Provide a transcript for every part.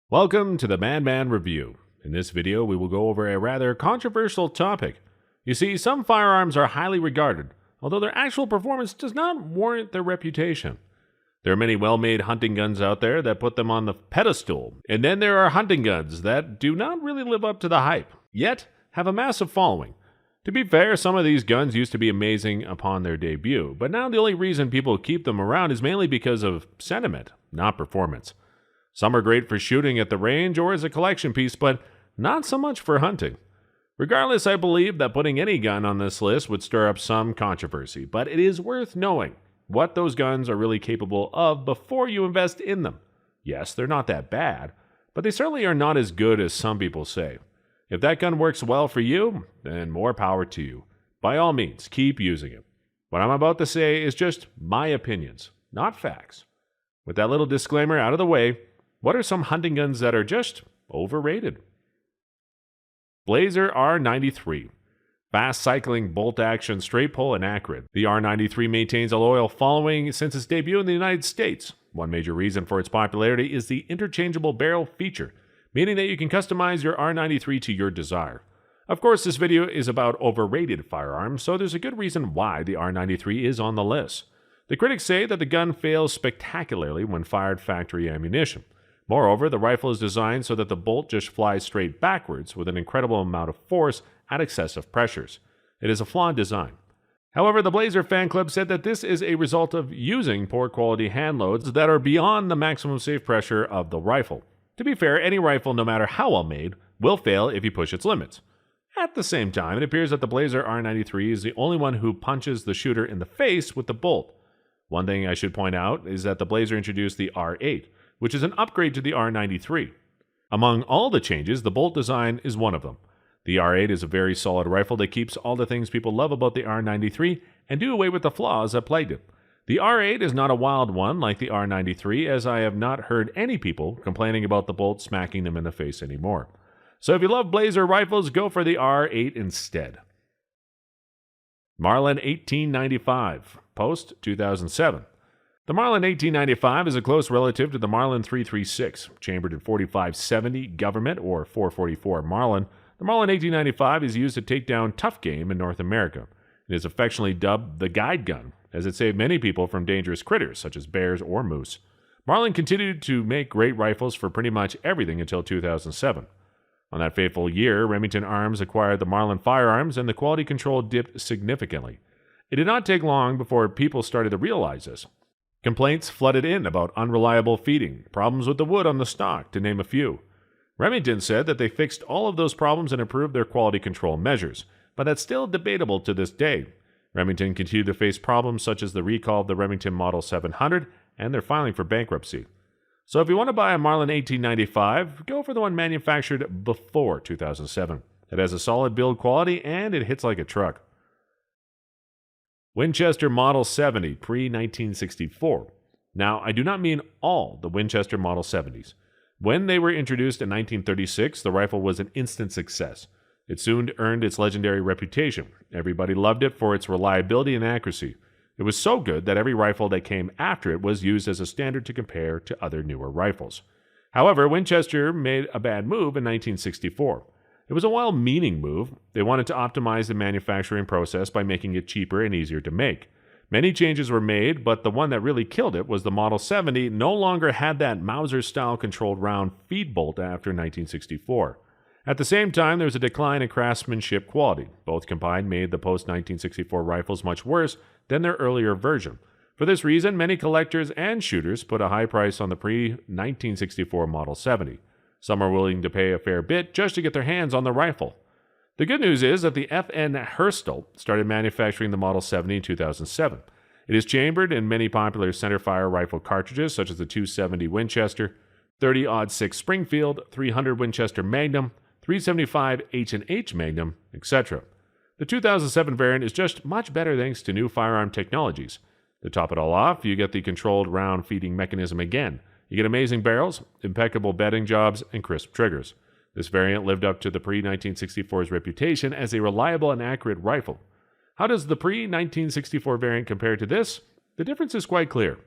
Welcome to the MADMAN Review. In this video, we will go over a rather controversial topic. You see, some firearms are highly regarded, although their actual performance does not warrant their reputation. There are many well-made hunting guns out there that put them on the pedestal, and then there are hunting guns that do not really live up to the hype, yet have a massive following. To be fair, some of these guns used to be amazing upon their debut, but now the only reason people keep them around is mainly because of sentiment, not performance. Some are great for shooting at the range or as a collection piece, but not so much for hunting. Regardless, I believe that putting any gun on this list would stir up some controversy, but it is worth knowing what those guns are really capable of before you invest in them. Yes, they're not that bad, but they certainly are not as good as some people say. If that gun works well for you, then more power to you. By all means, keep using it. What I'm about to say is just my opinions, not facts. With that little disclaimer out of the way, what are some hunting guns that are just overrated? Blazer R93. Fast cycling, bolt action, straight pull, and accurate. The R93 maintains a loyal following since its debut in the United States. One major reason for its popularity is the interchangeable barrel feature, meaning that you can customize your R93 to your desire. Of course, this video is about overrated firearms, so there's a good reason why the R93 is on the list. The critics say that the gun fails spectacularly when fired factory ammunition. Moreover, the rifle is designed so that the bolt just flies straight backwards with an incredible amount of force at excessive pressures. It is a flawed design. However, the Blazer fan club said that this is a result of using poor quality hand loads that are beyond the maximum safe pressure of the rifle. To be fair, any rifle, no matter how well made, will fail if you push its limits. At the same time, it appears that the Blazer R93 is the only one who punches the shooter in the face with the bolt. One thing I should point out is that the Blazer introduced the R8, which is an upgrade to the R93. Among all the changes, the bolt design is one of them. The R8 is a very solid rifle that keeps all the things people love about the R93 and do away with the flaws that plagued it. The R8 is not a wild one like the R93, as I have not heard any people complaining about the bolt smacking them in the face anymore. So if you love Blazer rifles, go for the R8 instead. Marlin 1895, post 2007. The Marlin 1895 is a close relative to the Marlin 336, chambered in 4570 Government or 444 Marlin. The Marlin 1895 is used to take down tough game in North America. It is affectionately dubbed the guide gun, as it saved many people from dangerous critters such as bears or moose. Marlin continued to make great rifles for pretty much everything until 2007. On that fateful year, Remington Arms acquired the Marlin firearms and the quality control dipped significantly. It did not take long before people started to realize this. Complaints flooded in about unreliable feeding, problems with the wood on the stock, to name a few. Remington said that they fixed all of those problems and improved their quality control measures, but that's still debatable to this day. Remington continued to face problems such as the recall of the Remington Model 700 and their filing for bankruptcy. So if you want to buy a Marlin 1895, go for the one manufactured before 2007. It has a solid build quality and it hits like a truck. Winchester Model 70, pre-1964. Now, I do not mean all the Winchester Model 70s. When they were introduced in 1936, the rifle was an instant success. It soon earned its legendary reputation. Everybody loved it for its reliability and accuracy. It was so good that every rifle that came after it was used as a standard to compare to other newer rifles. However, Winchester made a bad move in 1964. It was a well-meaning move. They wanted to optimize the manufacturing process by making it cheaper and easier to make. Many changes were made, but the one that really killed it was the Model 70 no longer had that Mauser-style controlled round feed bolt after 1964. At the same time, there was a decline in craftsmanship quality. Both combined made the post-1964 rifles much worse than their earlier version. For this reason, many collectors and shooters put a high price on the pre-1964 Model 70. Some are willing to pay a fair bit just to get their hands on the rifle. The good news is that the FN Herstal started manufacturing the Model 70 in 2007. It is chambered in many popular centerfire rifle cartridges such as the 270 Winchester, 30-06 Springfield, 300 Winchester Magnum, 375 H&H Magnum, etc. The 2007 variant is just much better thanks to new firearm technologies. To top it all off, you get the controlled round feeding mechanism again. You get amazing barrels, impeccable bedding jobs, and crisp triggers. This variant lived up to the pre-1964's reputation as a reliable and accurate rifle. How does the pre-1964 variant compare to this? The difference is quite clear.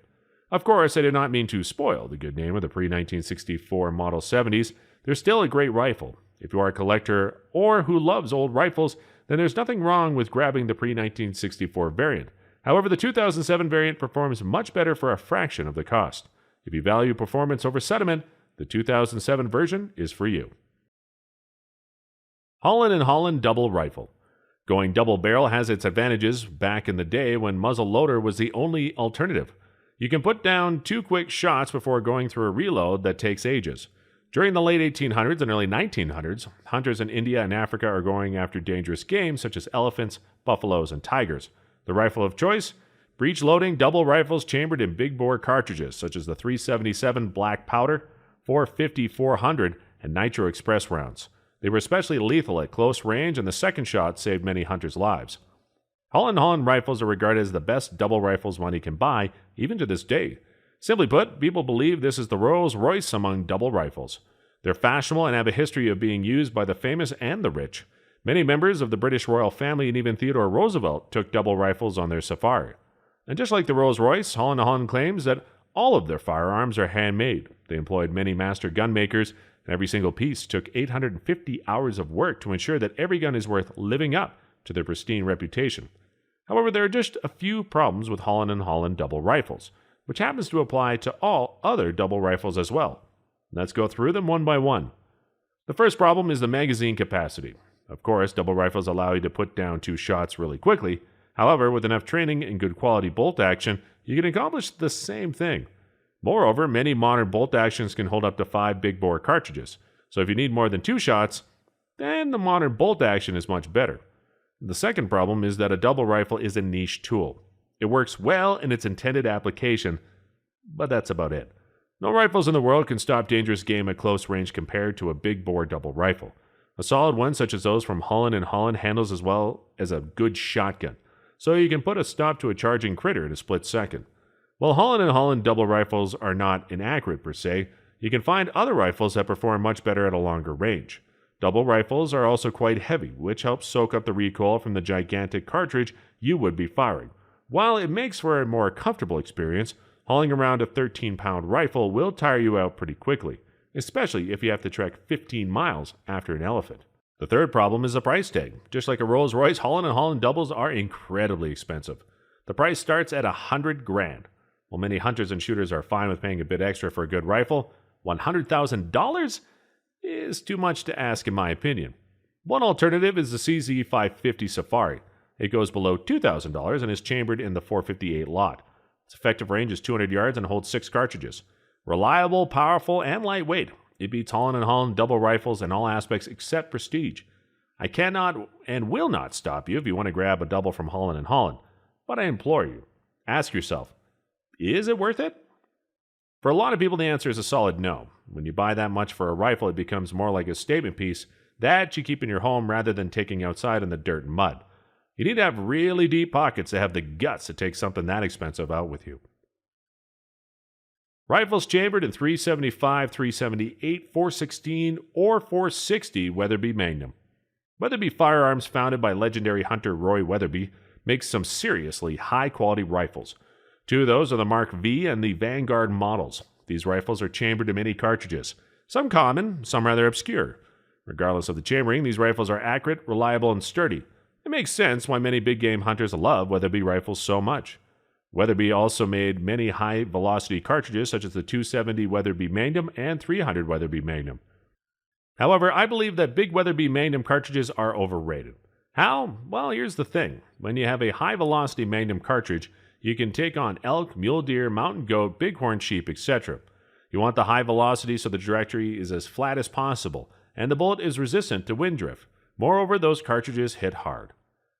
Of course, I did not mean to spoil the good name of the pre-1964 Model 70s. They're still a great rifle. If you are a collector or who loves old rifles, then there's nothing wrong with grabbing the pre-1964 variant. However, the 2007 variant performs much better for a fraction of the cost. If you value performance over sentiment, the 2007 version is for you. Holland & Holland Double Rifle. Going double barrel has its advantages back in the day when muzzle loader was the only alternative. You can put down 2 quick shots before going through a reload that takes ages. During the late 1800s and early 1900s, hunters in India and Africa are going after dangerous game such as elephants, buffaloes, and tigers. The rifle of choice? Breech loading double rifles chambered in big bore cartridges such as the 377 black powder, 450-400, and Nitro Express rounds. They were especially lethal at close range, and the second shot saved many hunters' lives. Holland & Holland rifles are regarded as the best double rifles money can buy, even to this day. Simply put, people believe this is the Rolls Royce among double rifles. They're fashionable and have a history of being used by the famous and the rich. Many members of the British royal family and even Theodore Roosevelt took double rifles on their safari. And just like the Rolls Royce, Holland & Holland claims that all of their firearms are handmade. They employed many master gun makers, and every single piece took 850 hours of work to ensure that every gun is worth living up to their pristine reputation. However, there are just a few problems with Holland & Holland double rifles, which happens to apply to all other double rifles as well. Let's go through them one by one. The first problem is the magazine capacity. Of course, double rifles allow you to put down 2 shots really quickly. However, with enough training and good quality bolt action, you can accomplish the same thing. Moreover, many modern bolt actions can hold up to 5 big bore cartridges, so if you need more than 2 shots, then the modern bolt action is much better. The second problem is that a double rifle is a niche tool. It works well in its intended application, but that's about it. No rifles in the world can stop dangerous game at close range compared to a big bore double rifle. A solid one such as those from Holland & Holland handles as well as a good shotgun, so you can put a stop to a charging critter in a split second. While Holland & Holland double rifles are not inaccurate per se, you can find other rifles that perform much better at a longer range. Double rifles are also quite heavy, which helps soak up the recoil from the gigantic cartridge you would be firing. While it makes for a more comfortable experience, hauling around a 13-pound rifle will tire you out pretty quickly, especially if you have to trek 15 miles after an elephant. The third problem is the price tag. Just like a Rolls Royce, Holland & Holland doubles are incredibly expensive. The price starts at $100,000. While many hunters and shooters are fine with paying a bit extra for a good rifle, $100,000 is too much to ask in my opinion. One alternative is the CZ550 Safari. It goes below $2,000 and is chambered in the 458 lot. Its effective range is 200 yards and holds 6 cartridges. Reliable, powerful, and lightweight. It beats Holland & Holland double rifles in all aspects except prestige. I cannot and will not stop you if you want to grab a double from Holland & Holland, but I implore you, ask yourself, is it worth it? For a lot of people, the answer is a solid no. When you buy that much for a rifle, it becomes more like a statement piece that you keep in your home rather than taking outside in the dirt and mud. You need to have really deep pockets to have the guts to take something that expensive out with you. Rifles chambered in 375, 378, 416, or 460 Weatherby Magnum. Weatherby Firearms, founded by legendary hunter Roy Weatherby, makes some seriously high-quality rifles. 2 of those are the Mark V and the Vanguard models. These rifles are chambered in many cartridges, some common, some rather obscure. Regardless of the chambering, these rifles are accurate, reliable, and sturdy. It makes sense why many big game hunters love Weatherby rifles so much. Weatherby also made many high-velocity cartridges such as the 270 Weatherby Magnum and 300 Weatherby Magnum. However, I believe that big Weatherby Magnum cartridges are overrated. How? Well, here's the thing. When you have a high-velocity Magnum cartridge, you can take on elk, mule deer, mountain goat, bighorn sheep, etc. You want the high velocity so the trajectory is as flat as possible, and the bullet is resistant to wind drift. Moreover, those cartridges hit hard.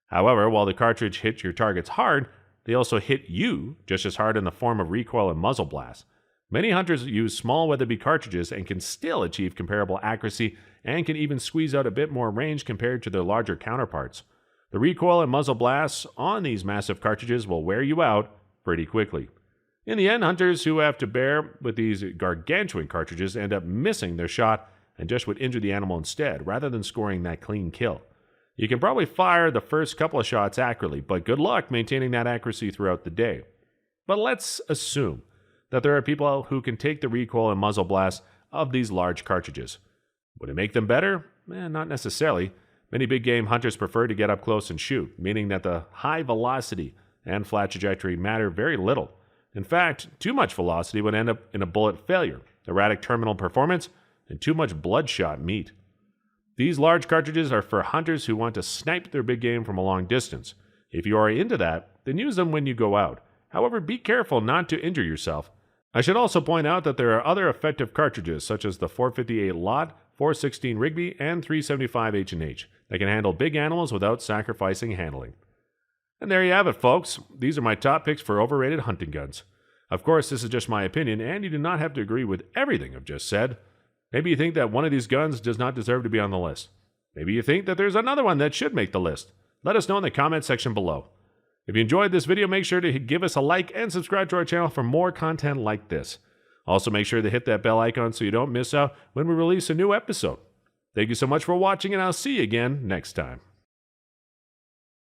However, while the cartridge hits your targets hard, they also hit you just as hard in the form of recoil and muzzle blast. Many hunters use small Weatherby cartridges and can still achieve comparable accuracy and can even squeeze out a bit more range compared to their larger counterparts. The recoil and muzzle blasts on these massive cartridges will wear you out pretty quickly. In the end, hunters who have to bear with these gargantuan cartridges end up missing their shot and just would injure the animal instead, rather than scoring that clean kill. You can probably fire the first couple of shots accurately, but good luck maintaining that accuracy throughout the day. But let's assume that there are people who can take the recoil and muzzle blast of these large cartridges. Would it make them better? Not necessarily. Many big game hunters prefer to get up close and shoot, meaning that the high velocity and flat trajectory matter very little. In fact, too much velocity would end up in a bullet failure, erratic terminal performance, and too much bloodshot meat. These large cartridges are for hunters who want to snipe their big game from a long distance. If you are into that, then use them when you go out. However, be careful not to injure yourself. I should also point out that there are other effective cartridges such as the 458 Lot, 416 Rigby, and 375 H&H that can handle big animals without sacrificing handling. And there you have it, folks. These are my top picks for overrated hunting guns. Of course, this is just my opinion, and you do not have to agree with everything I've just said. Maybe you think that one of these guns does not deserve to be on the list. Maybe you think that there's another one that should make the list. Let us know in the comment section below. If you enjoyed this video, make sure to give us a like and subscribe to our channel for more content like this. Also, make sure to hit that bell icon so you don't miss out when we release a new episode. Thank you so much for watching, and I'll see you again next time.